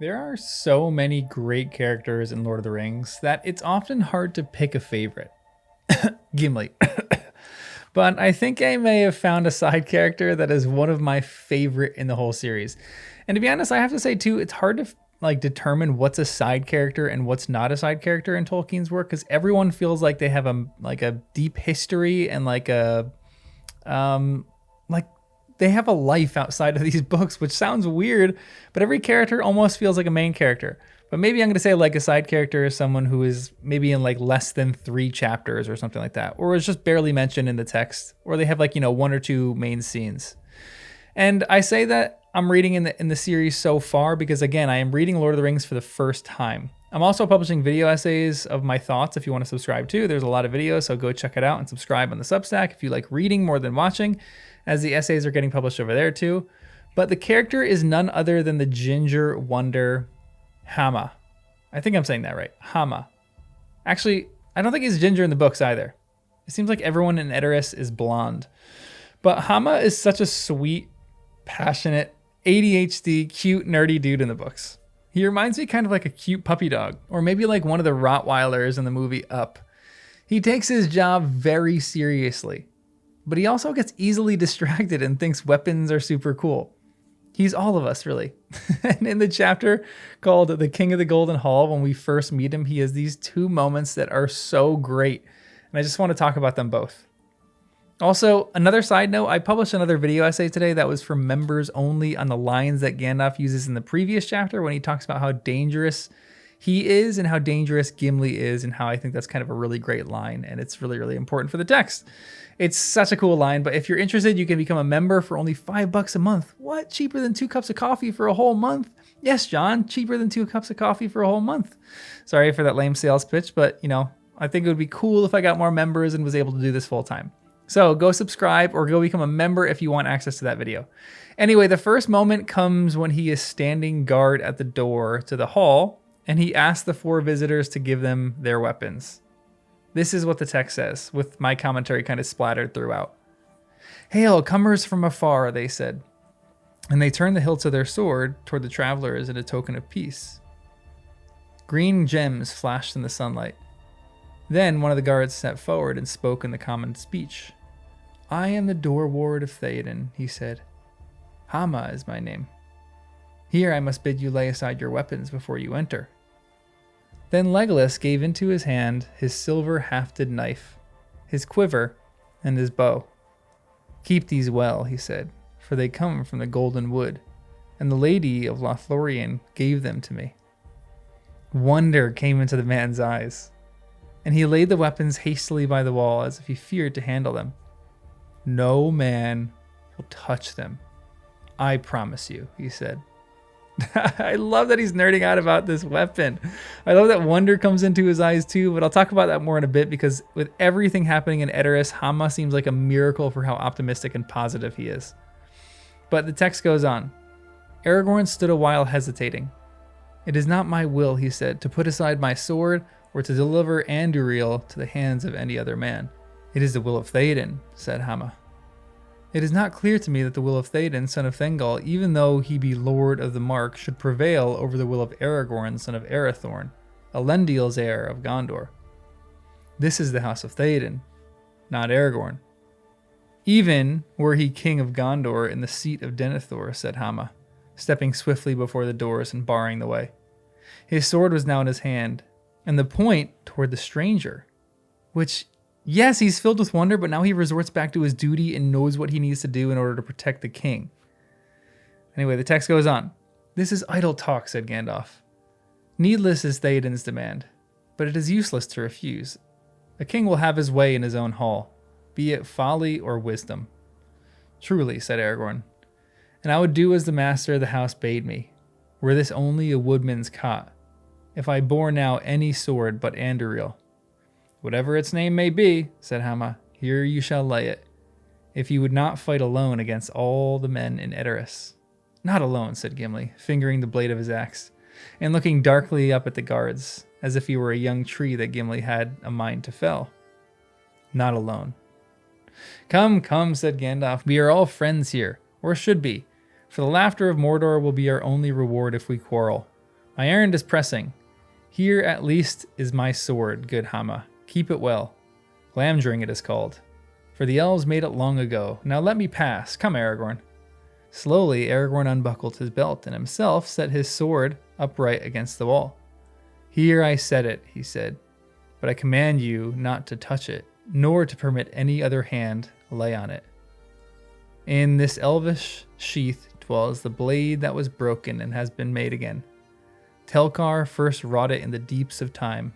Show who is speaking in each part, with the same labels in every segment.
Speaker 1: There are so many great characters in Lord of the Rings that it's often hard to pick a favorite. Gimli. But I think I may have found a side character that is one of my favorite in the whole series. And to be honest, I have to say too, it's hard to determine what's a side character and what's not a side character in Tolkien's work because everyone feels like they have a deep history and like they have a life outside of these books, which sounds weird, but every character almost feels like a main character. But maybe I'm going to say like a side character is someone who is maybe in like less than 3 chapters or something like that, or is just barely mentioned in the text, or they have like, 1 or 2 main scenes. And I say that I'm reading in the series so far because again, I am reading Lord of the Rings for the first time. I'm also publishing video essays of my thoughts if you want to subscribe too. There's a lot of videos, so go check it out and subscribe on the Substack if you like reading more than watching, as the essays are getting published over there too. But the character is none other than the ginger wonder Hama. I think I'm saying that right. Hama. Actually, I don't think he's ginger in the books either. It seems like everyone in Edoras is blonde. But Hama is such a sweet, passionate, ADHD, cute, nerdy dude in the books. He reminds me kind of like a cute puppy dog, or maybe like one of the Rottweilers in the movie Up. He takes his job very seriously, but he also gets easily distracted and thinks weapons are super cool. He's all of us, really. And in the chapter called The King of the Golden Hall, when we first meet him, he has these 2 moments that are so great. And I just want to talk about them both. Also, another side note, I published another video essay today that was for members only on the lines that Gandalf uses in the previous chapter when he talks about how dangerous he is and how dangerous Gimli is, and how I think that's kind of a really great line, and it's really, really important for the text. It's such a cool line, but if you're interested, you can become a member for only $5 a month. What? Cheaper than 2 cups of coffee for a whole month? Yes, John, cheaper than 2 cups of coffee for a whole month. Sorry for that lame sales pitch, but I think it would be cool if I got more members and was able to do this full time. So go subscribe or go become a member if you want access to that video. Anyway, the first moment comes when he is standing guard at the door to the hall, and he asks the 4 visitors to give them their weapons. This is what the text says, with my commentary kind of splattered throughout. "Hail, comers from afar," they said, and they turned the hilts of their sword toward the travelers in a token of peace. Green gems flashed in the sunlight. Then one of the guards stepped forward and spoke in the common speech. "I am the door ward of Theoden," he said. "Hama is my name. Here I must bid you lay aside your weapons before you enter." Then Legolas gave into his hand his silver-hafted knife, his quiver, and his bow. "Keep these well," he said, "for they come from the Golden Wood, and the Lady of Lothlorien gave them to me." Wonder came into the man's eyes, and he laid the weapons hastily by the wall as if he feared to handle them. "No man will touch them, I promise you," he said. I love that he's nerding out about this weapon. I love that wonder comes into his eyes too, but I'll talk about that more in a bit because with everything happening in Edoras, Hama seems like a miracle for how optimistic and positive he is. But the text goes on. Aragorn stood a while hesitating. "It is not my will," he said, "to put aside my sword or to deliver Andúril to the hands of any other man." "It is the will of Theoden," said Hama. "It is not clear to me that the will of Theoden, son of Thengol, even though he be Lord of the Mark, should prevail over the will of Aragorn, son of Arathorn, Elendil's heir of Gondor. This is the house of Theoden, not Aragorn. Even were he king of Gondor in the seat of Denethor," said Hama, stepping swiftly before the doors and barring the way. His sword was now in his hand, and the point toward the stranger, which, yes, he's filled with wonder, but now he resorts back to his duty and knows what he needs to do in order to protect the king. Anyway, the text goes on. "This is idle talk," said Gandalf. "Needless is Theoden's demand, but it is useless to refuse. A king will have his way in his own hall, be it folly or wisdom." "Truly," said Aragorn, "and I would do as the master of the house bade me, were this only a woodman's cot, if I bore now any sword but Andúril." "Whatever its name may be," said Hama, "here you shall lay it, if you would not fight alone against all the men in Edoras." "Not alone," said Gimli, fingering the blade of his axe, and looking darkly up at the guards, as if he were a young tree that Gimli had a mind to fell. "Not alone." "Come, come," said Gandalf, "we are all friends here, or should be, for the laughter of Mordor will be our only reward if we quarrel. My errand is pressing. Here at least is my sword, good Hama. Keep it well. Glamdring it is called. For the elves made it long ago. Now let me pass. Come, Aragorn. Slowly, Aragorn unbuckled his belt and himself set his sword upright against the wall. Here I set it, he said, but I command you not to touch it, nor to permit any other hand lay on it. In this elvish sheath dwells the blade that was broken and has been made again. Telkar first wrought it in the deeps of time.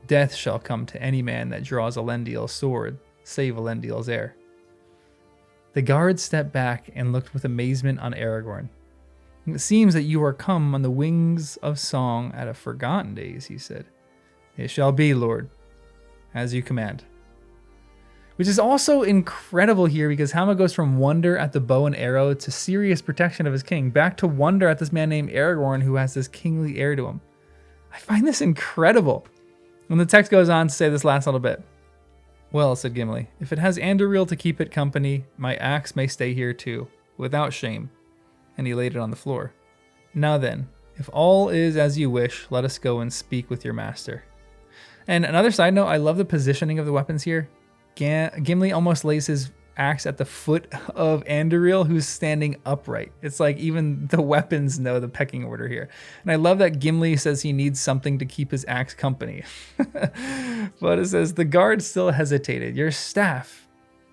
Speaker 1: Death shall come to any man that draws Elendil's sword, save Elendil's heir. The guard stepped back and looked with amazement on Aragorn. It seems that you are come on the wings of song out of forgotten days, he said. It shall be, Lord, as you command. Which is also incredible here because Hama goes from wonder at the bow and arrow to serious protection of his king, back to wonder at this man named Aragorn who has this kingly heir to him. I find this incredible. And the text goes on to say this last little bit. Well, said Gimli, if it has Anduril to keep it company, my axe may stay here too, without shame. And he laid it on the floor. Now then, if all is as you wish, let us go and speak with your master. And another side note, I love the positioning of the weapons here. Gimli almost lays his axe at the foot of Anduril, who's standing upright. It's like even the weapons know the pecking order here. And I love that Gimli says he needs something to keep his axe company. But it says, the guard still hesitated. Your staff,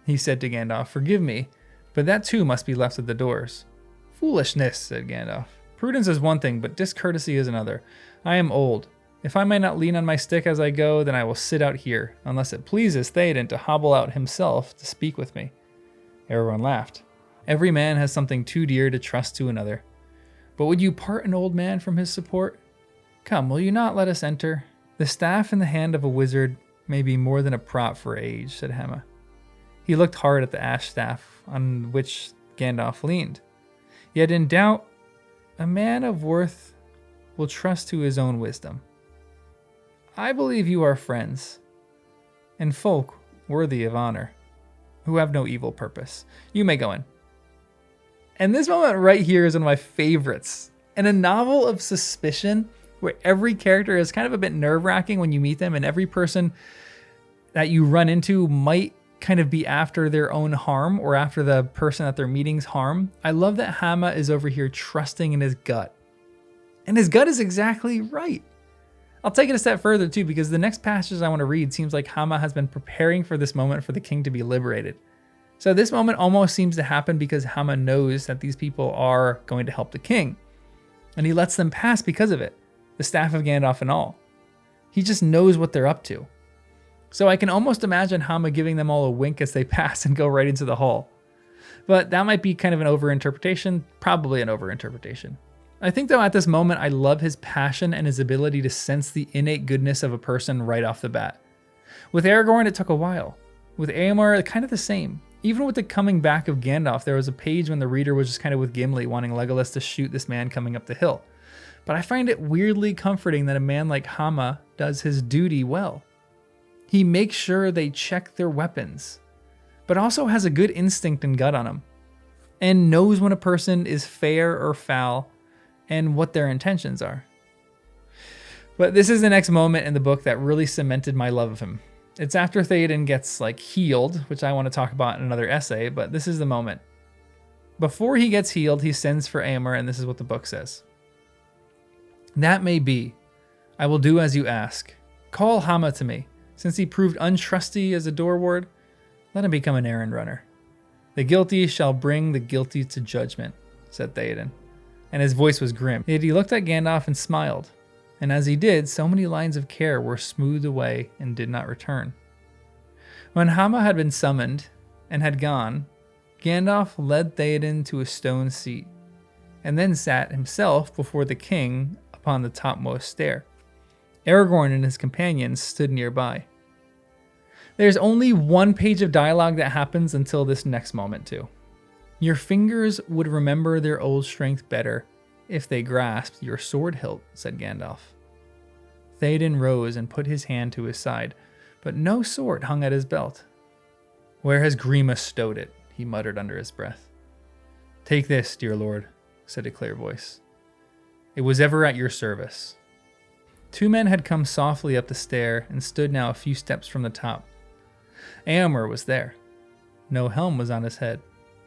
Speaker 1: he said to Gandalf, forgive me, but that too must be left at the doors. Foolishness, said Gandalf. Prudence is one thing, but discourtesy is another. I am old. If I may not lean on my stick as I go, then I will sit out here, unless it pleases Theoden to hobble out himself to speak with me. Aragorn laughed. Every man has something too dear to trust to another. But would you part an old man from his support? Come, will you not let us enter? The staff in the hand of a wizard may be more than a prop for age, said Hama. He looked hard at the ash staff on which Gandalf leaned. Yet in doubt, a man of worth will trust to his own wisdom. I believe you are friends, and folk worthy of honor, who have no evil purpose. You may go in. And this moment right here is one of my favorites. In a novel of suspicion, where every character is kind of a bit nerve-wracking when you meet them, and every person that you run into might kind of be after their own harm or after the person that they're meeting's harm. I love that Hama is over here trusting in his gut. And his gut is exactly right. I'll take it a step further too, because the next passage I want to read seems like Hama has been preparing for this moment for the king to be liberated. So this moment almost seems to happen because Hama knows that these people are going to help the king. And he lets them pass because of it. The staff of Gandalf and all. He just knows what they're up to. So I can almost imagine Hama giving them all a wink as they pass and go right into the hall. But that might be kind of an overinterpretation, probably an overinterpretation. I think though at this moment I love his passion and his ability to sense the innate goodness of a person right off the bat. With Aragorn it took a while. With Éomer, kind of the same. Even with the coming back of Gandalf, there was a page when the reader was just kind of with Gimli wanting Legolas to shoot this man coming up the hill. But I find it weirdly comforting that a man like Hama does his duty well. He makes sure they check their weapons, but also has a good instinct and gut on them, and knows when a person is fair or foul and what their intentions are. But this is the next moment in the book that really cemented my love of him. It's after Theoden gets healed, which I want to talk about in another essay, but this is the moment. Before he gets healed, he sends for Éomer, and this is what the book says. That may be. I will do as you ask. Call Hama to me. Since he proved untrusty as a door ward, let him become an errand runner. The guilty shall bring the guilty to judgment, said Theoden, and his voice was grim. Yet he looked at Gandalf and smiled, and as he did, so many lines of care were smoothed away and did not return. When Hama had been summoned and had gone, Gandalf led Theoden to a stone seat, and then sat himself before the king upon the topmost stair. Aragorn and his companions stood nearby. There's only one page of dialogue that happens until this next moment too. Your fingers would remember their old strength better if they grasped your sword hilt, said Gandalf. Theoden rose and put his hand to his side, but no sword hung at his belt. Where has Grima stowed it? He muttered under his breath. Take this, dear lord, said a clear voice. It was ever at your service. 2 men had come softly up the stair and stood now a few steps from the top. Éomer was there. No helm was on his head,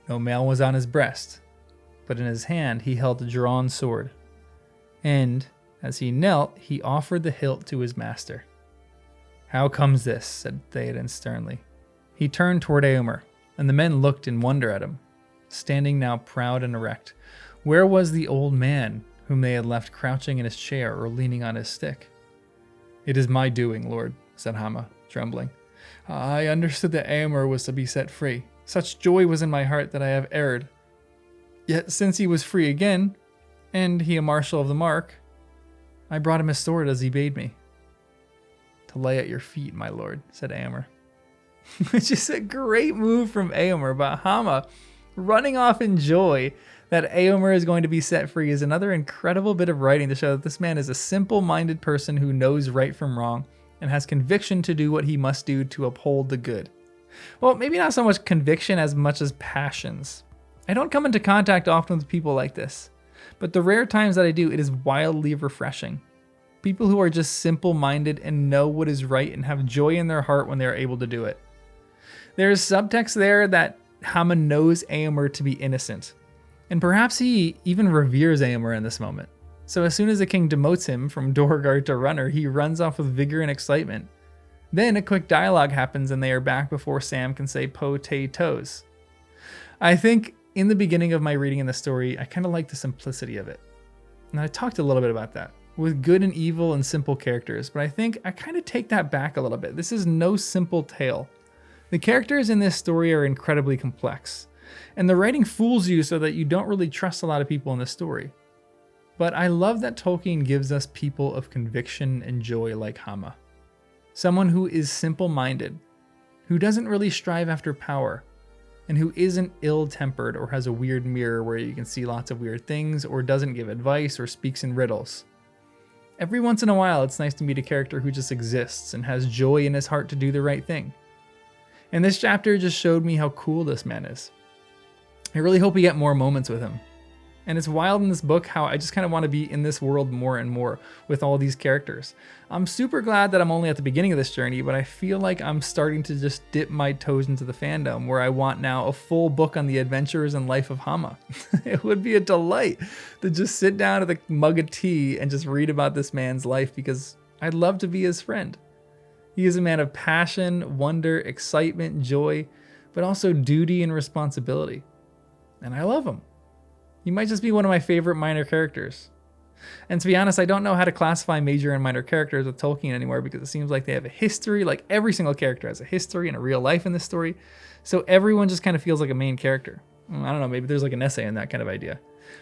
Speaker 1: no mail was on his breast, but in his hand he held a drawn sword. And, as he knelt, he offered the hilt to his master. How comes this? Said Theoden sternly. He turned toward Éomer, and the men looked in wonder at him, standing now proud and erect. Where was the old man whom they had left crouching in his chair or leaning on his stick? It is my doing, lord, said Hama, trembling. I understood that Éomer was to be set free. Such joy was in my heart that I have erred. Yet since he was free again, and he a marshal of the mark, I brought him his sword as he bade me. To lay at your feet, my lord, said Éomer. Which is a great move from Éomer, but Hama running off in joy that Éomer is going to be set free is another incredible bit of writing to show that this man is a simple-minded person who knows right from wrong and has conviction to do what he must do to uphold the good. Well, maybe not so much conviction as much as passions. I don't come into contact often with people like this, but the rare times that I do, it is wildly refreshing. People who are just simple-minded and know what is right and have joy in their heart when they are able to do it. There's subtext there that Hama knows Éomer to be innocent, and perhaps he even reveres Éomer in this moment. So as soon as the king demotes him from doorguard to runner, he runs off with vigor and excitement. Then a quick dialogue happens and they are back before Sam can say po-tay-toes. I think in the beginning of my reading in the story, I kind of like the simplicity of it. And I talked a little bit about that, with good and evil and simple characters, but I think I kind of take that back a little bit. This is no simple tale. The characters in this story are incredibly complex, and the writing fools you so that you don't really trust a lot of people in the story. But I love that Tolkien gives us people of conviction and joy like Hama. Someone who is simple-minded, who doesn't really strive after power, and who isn't ill-tempered or has a weird mirror where you can see lots of weird things or doesn't give advice or speaks in riddles. Every once in a while, it's nice to meet a character who just exists and has joy in his heart to do the right thing. And this chapter just showed me how cool this man is. I really hope we get more moments with him. And it's wild in this book how I just kind of want to be in this world more and more with all these characters. I'm super glad that I'm only at the beginning of this journey, but I feel like I'm starting to just dip my toes into the fandom where I want now a full book on the adventures and life of Hama. It would be a delight to just sit down with a mug of tea and just read about this man's life because I'd love to be his friend. He is a man of passion, wonder, excitement, joy, but also duty and responsibility. And I love him. He might just be one of my favorite minor characters. And to be honest, I don't know how to classify major and minor characters with Tolkien anymore because it seems like they have a history, like every single character has a history and a real life in this story. So everyone just kind of feels like a main character. I don't know, maybe there's like an essay in that kind of idea.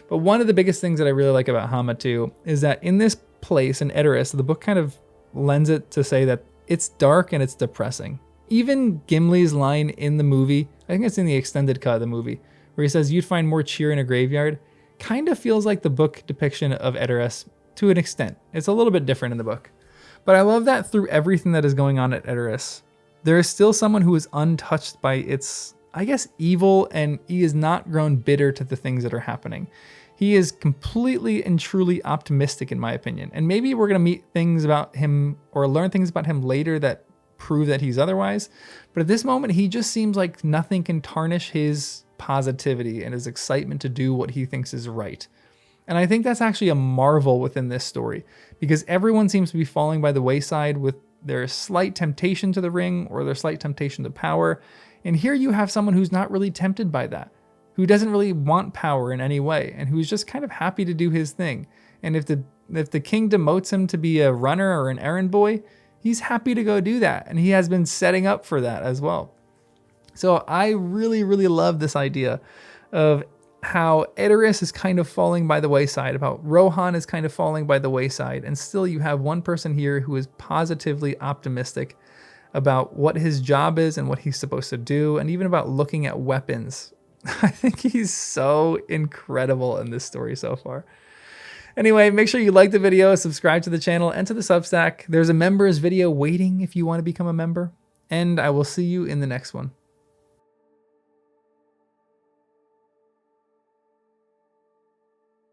Speaker 1: But one of the biggest things that I really like about Hama too is that in this place in Edoras, the book kind of lends it to say that it's dark and it's depressing. Even Gimli's line in the movie, I think it's in the extended cut of the movie, where he says, "You'd find more cheer in a graveyard," kind of feels like the book depiction of Edoras to an extent. It's a little bit different in the book. But I love that through everything that is going on at Edoras, there is still someone who is untouched by its, I guess, evil, and he is not grown bitter to the things that are happening. He is completely and truly optimistic, in my opinion. And maybe we're going to meet things about him or learn things about him later that prove that he's otherwise. But at this moment, he just seems like nothing can tarnish his positivity and his excitement to do what he thinks is right. And I think that's actually a marvel within this story because everyone seems to be falling by the wayside with their slight temptation to the ring or their slight temptation to power. And here you have someone who's not really tempted by that, who doesn't really want power in any way and who's just kind of happy to do his thing. And if the king demotes him to be a runner or an errand boy, he's happy to go do that. And he has been setting up for that as well. So I really, really love this idea of how Edoras is kind of falling by the wayside, about Rohan is kind of falling by the wayside, and still you have one person here who is positively optimistic about what his job is and what he's supposed to do, and even about looking at weapons. I think he's so incredible in this story so far. Anyway, make sure you like the video, subscribe to the channel and to the Substack. There's a members video waiting if you want to become a member, and I will see you in the next one.